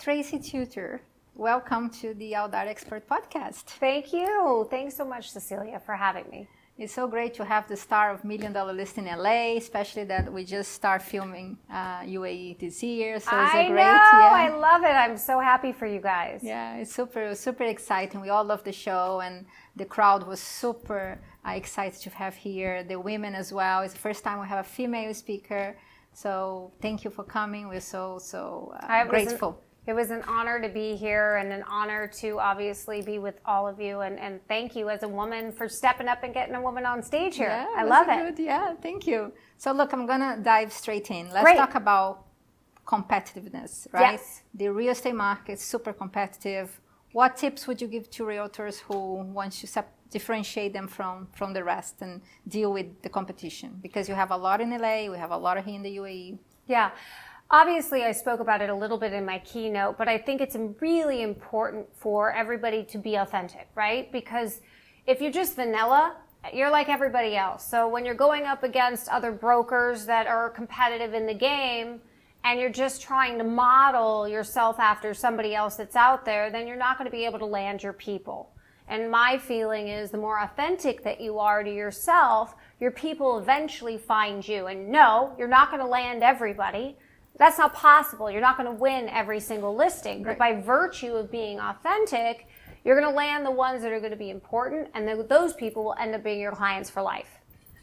Tracy Tutor. Welcome to the Aldar Expert Podcast. Thank you. Thanks so much, Cecilia, for having me. It's so great to have the star of $1 Million List in LA, especially that we just start filming UAE this year. So it's I great. I love it. I'm so happy for you guys. Yeah, it's super exciting. We all love the show, and the crowd was super excited to have here. The women as well. It's the first time we have a female speaker. So thank you for coming. We're so grateful. It was an honor to be here and an honor to obviously be with all of you. And thank you as a woman for stepping up and getting a woman on stage here. Yeah, I love it. Good. Yeah, thank you. So look, I'm going to dive straight in. Let's talk about competitiveness, right? Yes. The real estate market is super competitive. What tips would you give to realtors who want to differentiate them from the rest and deal with the competition? Because you have a lot in LA, we have a lot here in the UAE. Yeah. Obviously, I spoke about it a little bit in my keynote, but I think it's really important for everybody to be authentic, right? Because if you're just vanilla, you're like everybody else. So when you're going up against other brokers that are competitive in the game and you're just trying to model yourself after somebody else that's out there, then you're not going to be able to land your people. And my feeling is the more authentic that you are to yourself, your people eventually find you. And no, you're not going to land everybody. That's not possible. You're not going to win every single listing. But by virtue of being authentic, you're going to land the ones that are going to be important, and then those people will end up being your clients for life.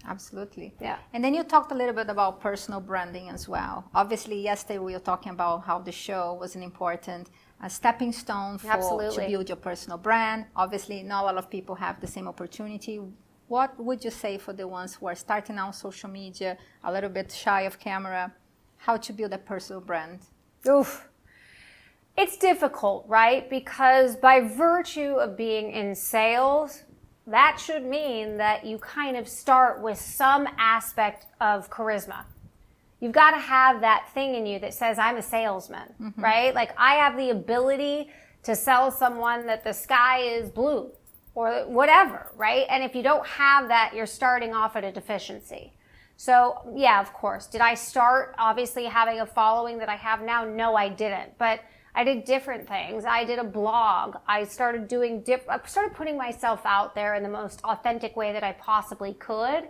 Absolutely. Yeah. And then you talked a little bit about personal branding as well. Obviously, yesterday we were talking about how the show was an important stepping stone to build your personal brand. Obviously, not a lot of people have the same opportunity. What would you say for the ones who are starting out on social media, a little bit shy of camera? How to build a personal brand? Oof. It's difficult, right? Because by virtue of being in sales, that should mean that you kind of start with some aspect of charisma. You've got to have that thing in you that says, I'm a salesman, right? Like I have the ability to sell someone that the sky is blue or whatever, right? And if you don't have that, you're starting off at a deficiency. So, yeah, of course. Did I start obviously having a following that I have now? No, I didn't. But I did different things. I did a blog. I started putting myself out there in the most authentic way that I possibly could.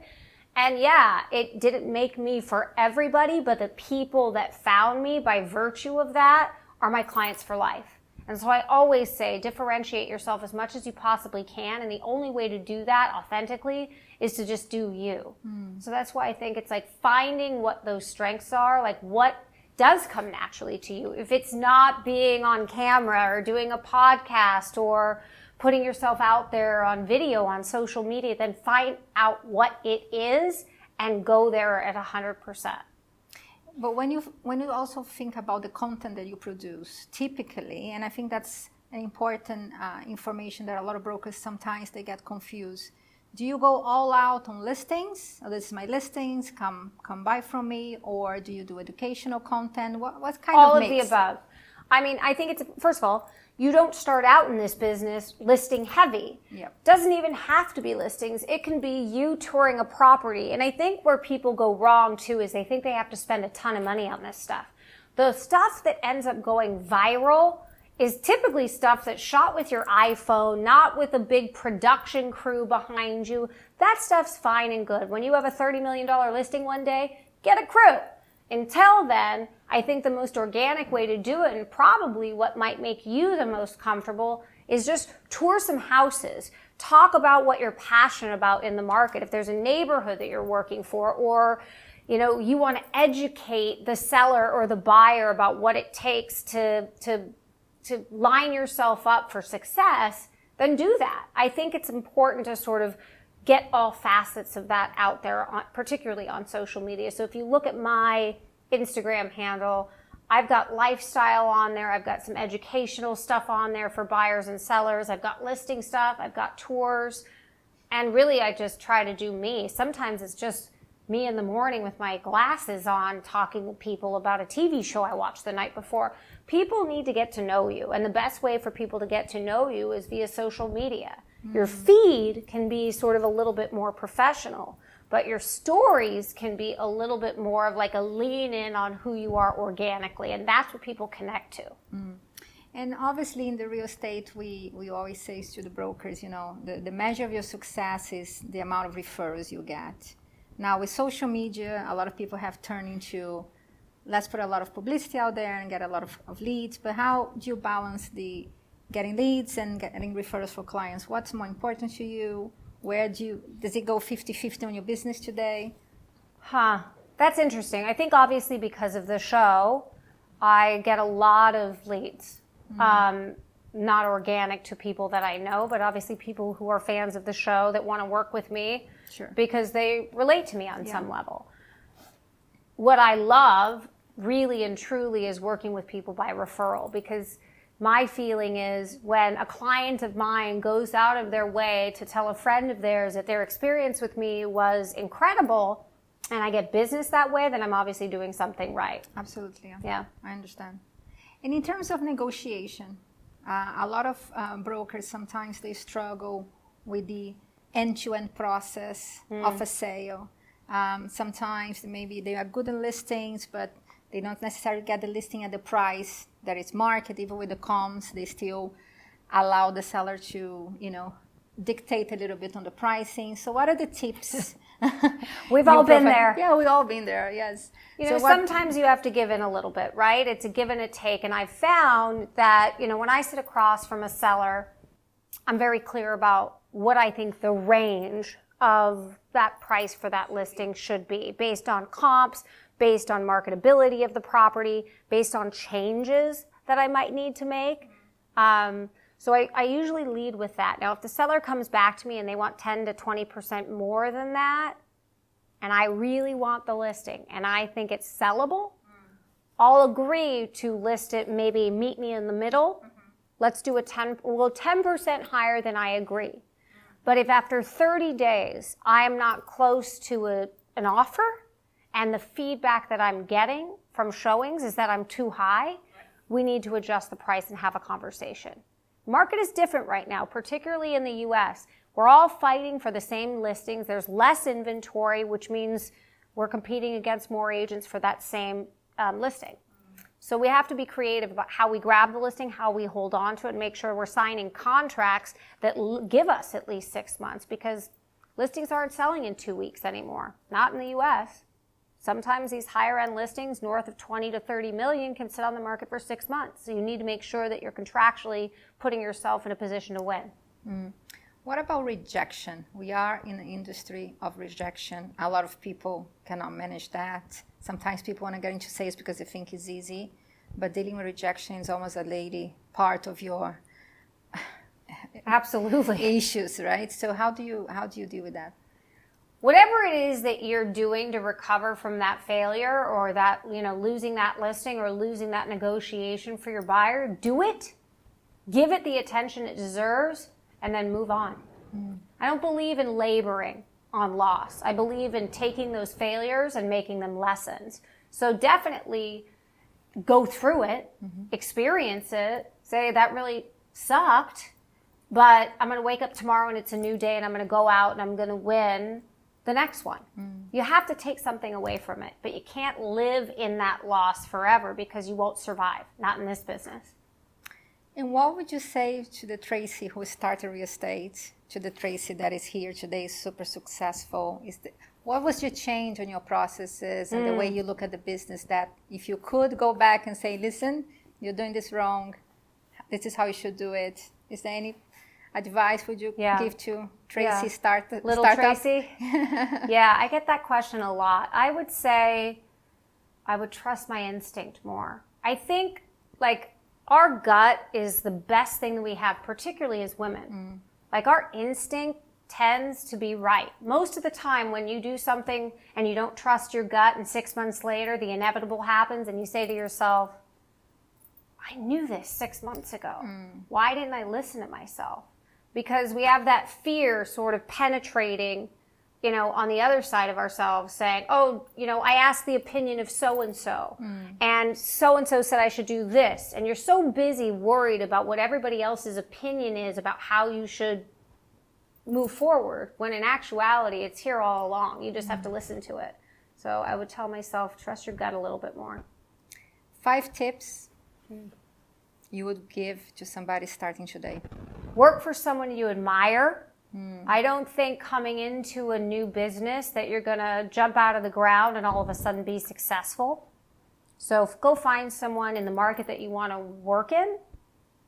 And yeah, it didn't make me for everybody, but the people that found me by virtue of that are my clients for life. And so I always say differentiate yourself as much as you possibly can. And the only way to do that authentically is to just do you. So that's why I think it's like finding what those strengths are, like what does come naturally to you. If it's not being on camera or doing a podcast or putting yourself out there on video on social media, then find out what it is and go there at 100%. But when you also think about the content that you produce, typically, and I think that's an important information that a lot of brokers sometimes they get confused. Do you go all out on listings? Oh, this is my listings. Come buy from me, or do you do educational content? What kind of mix? All of the above. I mean, I think it's first of all, you don't start out in this business listing heavy. Yep. Doesn't even have to be listings. It can be you touring a property. And I think where people go wrong too is they think they have to spend a ton of money on this stuff. The stuff that ends up going viral is typically stuff that's shot with your iPhone, not with a big production crew behind you. That stuff's fine and good. When you have a $30 million listing one day, get a crew. Until then, I think the most organic way to do it, and probably what might make you the most comfortable, is just tour some houses. Talk about what you're passionate about in the market. If there's a neighborhood that you're working for, or you want to educate the seller or the buyer about what it takes to line yourself up for success, then do that. I think it's important to sort of get all facets of that out there, particularly on social media. So if you look at my Instagram handle, I've got lifestyle on there. I've got some educational stuff on there for buyers and sellers. I've got listing stuff. I've got tours. And really, I just try to do me. Sometimes it's just me in the morning with my glasses on talking to people about a TV show I watched the night before. People need to get to know you. And the best way for people to get to know you is via social media. Your feed can be sort of a little bit more professional, but your stories can be a little bit more of like a lean in on who you are organically. And that's what people connect to. And obviously in the real estate, we always say to the brokers, the measure of your success is the amount of referrals you get. Now with social media, a lot of people have turned into, let's put a lot of publicity out there and get a lot of leads, but how do you balance the getting leads and getting referrals for clients? What's more important to you? Does it go 50-50 on your business today? That's interesting. I think obviously because of the show, I get a lot of leads. Not organic to people that I know, but obviously people who are fans of the show that want to work with me because they relate to me on some level. What I love really and truly is working with people by referral, because my feeling is when a client of mine goes out of their way to tell a friend of theirs that their experience with me was incredible and I get business that way, then I'm obviously doing something right. Absolutely. Yeah. I understand. And in terms of negotiation, a lot of brokers, sometimes they struggle with the end-to-end process of a sale. Sometimes maybe they are good in listings, but they don't necessarily get the listing at the price that is market. Even with the comms, they still allow the seller to, dictate a little bit on the pricing. So what are the tips? We've all been there. Yeah, we've all been there, yes. Sometimes you have to give in a little bit, right? It's a give and a take. And I've found that, when I sit across from a seller, I'm very clear about what I think the range of that price for that listing should be, based on comps, based on marketability of the property, based on changes that I might need to make. So I usually lead with that. Now, if the seller comes back to me and they want 10 to 20% more than that, and I really want the listing, and I think it's sellable, I'll agree to list it, maybe meet me in the middle. Let's do 10% higher than I agree. But if after 30 days I am not close to an offer, and the feedback that I'm getting from showings is that I'm too high, we need to adjust the price and have a conversation. Market is different right now, particularly in the U.S. We're all fighting for the same listings. There's less inventory, which means we're competing against more agents for that same listing. So we have to be creative about how we grab the listing, how we hold on to it, and make sure we're signing contracts that give us at least 6 months, because listings aren't selling in 2 weeks anymore, not in the U.S. Sometimes these higher end listings north of 20 to 30 million can sit on the market for 6 months. So you need to make sure that you're contractually putting yourself in a position to win. What about rejection? We are in the industry of rejection. A lot of people cannot manage that. Sometimes people want to get into sales because they think it's easy, but dealing with rejection is almost a lady part of your absolutely issues, right? So how do you deal with that? Whatever it is that you're doing to recover from that failure, or that, losing that listing or losing that negotiation for your buyer, do it. Give it the attention it deserves, and then move on. I don't believe in laboring on loss. I believe in taking those failures and making them lessons. So definitely go through it, experience it, say that really sucked, but I'm going to wake up tomorrow and it's a new day and I'm going to go out and I'm going to win the next one. You have to take something away from it, but you can't live in that loss forever, because you won't survive, not in this business. And what would you say to the Tracy who started real estate, to the Tracy that is here today, super successful? What was your change on your processes and the way you look at the business, that if you could go back and say, listen, you're doing this wrong, this is how you should do it? Is there any advice would you give to Tracy startup? Tracy? Yeah, I get that question a lot. I would say I would trust my instinct more. I think our gut is the best thing that we have, particularly as women. Our instinct tends to be right. Most of the time when you do something and you don't trust your gut, and 6 months later the inevitable happens and you say to yourself, I knew this 6 months ago. Why didn't I listen to myself? Because we have that fear sort of penetrating, on the other side of ourselves, saying, I asked the opinion of so-and-so, and so-and-so said I should do this. And you're so busy worried about what everybody else's opinion is about how you should move forward, when in actuality, it's here all along. You just have to listen to it. So I would tell myself, trust your gut a little bit more. 5 tips you would give to somebody starting today? Work for someone you admire. I don't think coming into a new business that you're going to jump out of the ground and all of a sudden be successful. So go find someone in the market that you want to work in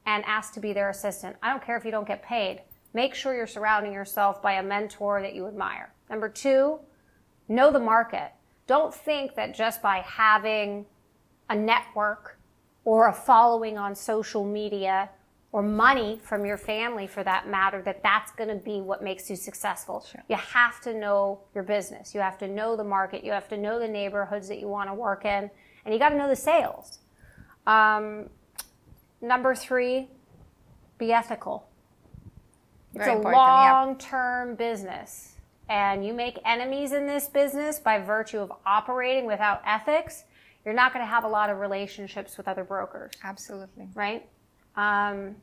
and ask to be their assistant. I don't care if you don't get paid. Make sure you're surrounding yourself by a mentor that you admire. Number 2, know the market. Don't think that just by having a network or a following on social media or money from your family for that matter, that's going to be what makes you successful. Sure. You have to know your business. You have to know the market. You have to know the neighborhoods that you want to work in. And you got to know the sales. Number 3, be ethical. It's a long-term business. And you make enemies in this business by virtue of operating without ethics, you're not going to have a lot of relationships with other brokers. Absolutely. Right? The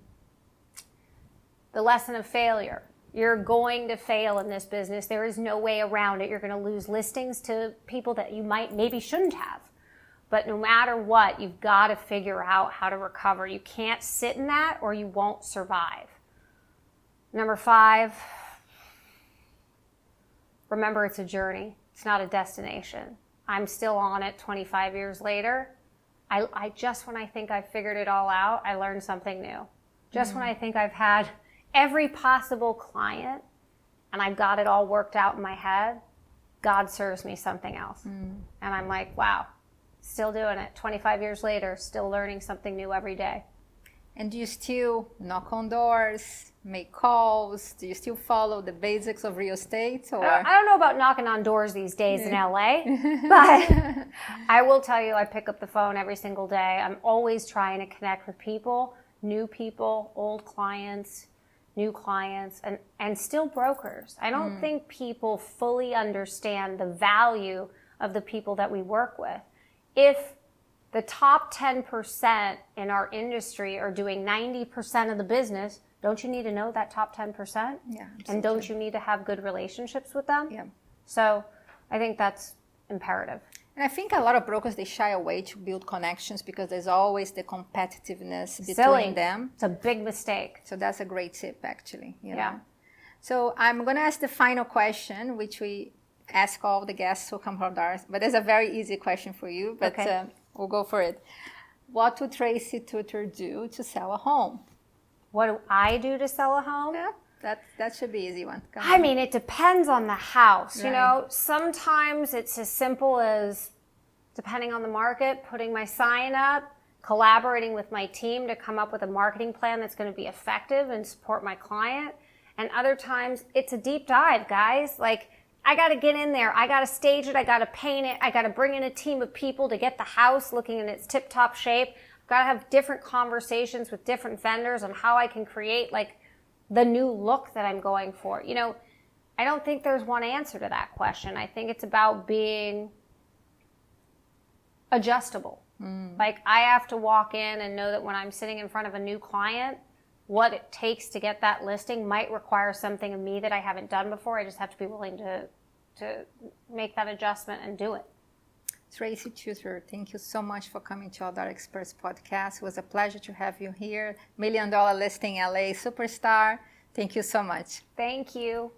lesson of failure. You're going to fail in this business. There is no way around it. You're going to lose listings to people that you maybe shouldn't have. But no matter what, you've got to figure out how to recover. You can't sit in that or you won't survive. Number 5, remember it's a journey. It's not a destination. I'm still on it 25 years later. I just when I think I've figured it all out, I learned something new. Just when I think I've had every possible client and I've got it all worked out in my head, God serves me something else. And I'm like, wow, still doing it. 25 years later, still learning something new every day. And do you still knock on doors, make calls? Do you still follow the basics of real estate? Or? I don't know about knocking on doors these days in LA, but I will tell you I pick up the phone every single day. I'm always trying to connect with people, new people, old clients, new clients, and still brokers. I don't think people fully understand the value of the people that we work with. If the top 10% in our industry are doing 90% of the business, don't you need to know that top 10%? Yeah, absolutely. And don't you need to have good relationships with them? Yeah. So I think that's imperative. And I think a lot of brokers, they shy away to build connections because there's always the competitiveness between them. It's a big mistake. So that's a great tip, actually. You know? So I'm going to ask the final question, which we ask all the guests who come on ours. But there's a very easy question for you, but we'll go for it. What would Tracy Tutor do to sell a home? What do I do to sell a home? Yeah, that should be an easy one. I mean, it depends on the house. Right. You know, sometimes it's as simple as, depending on the market, putting my sign up, collaborating with my team to come up with a marketing plan that's going to be effective and support my client. And other times, it's a deep dive, guys. Like, I got to get in there. I got to stage it. I got to paint it. I got to bring in a team of people to get the house looking in its tip-top shape. I've got to have different conversations with different vendors on how I can create, like, the new look that I'm going for. You know, I don't think there's one answer to that question. I think it's about being adjustable. Like, I have to walk in and know that when I'm sitting in front of a new client, what it takes to get that listing might require something of me that I haven't done before. I just have to be willing to make that adjustment and do it. Tracy Tutor, thank you so much for coming to Outdoor Experts podcast. It was a pleasure to have you here. $1 Million Listing LA superstar. Thank you so much. Thank you.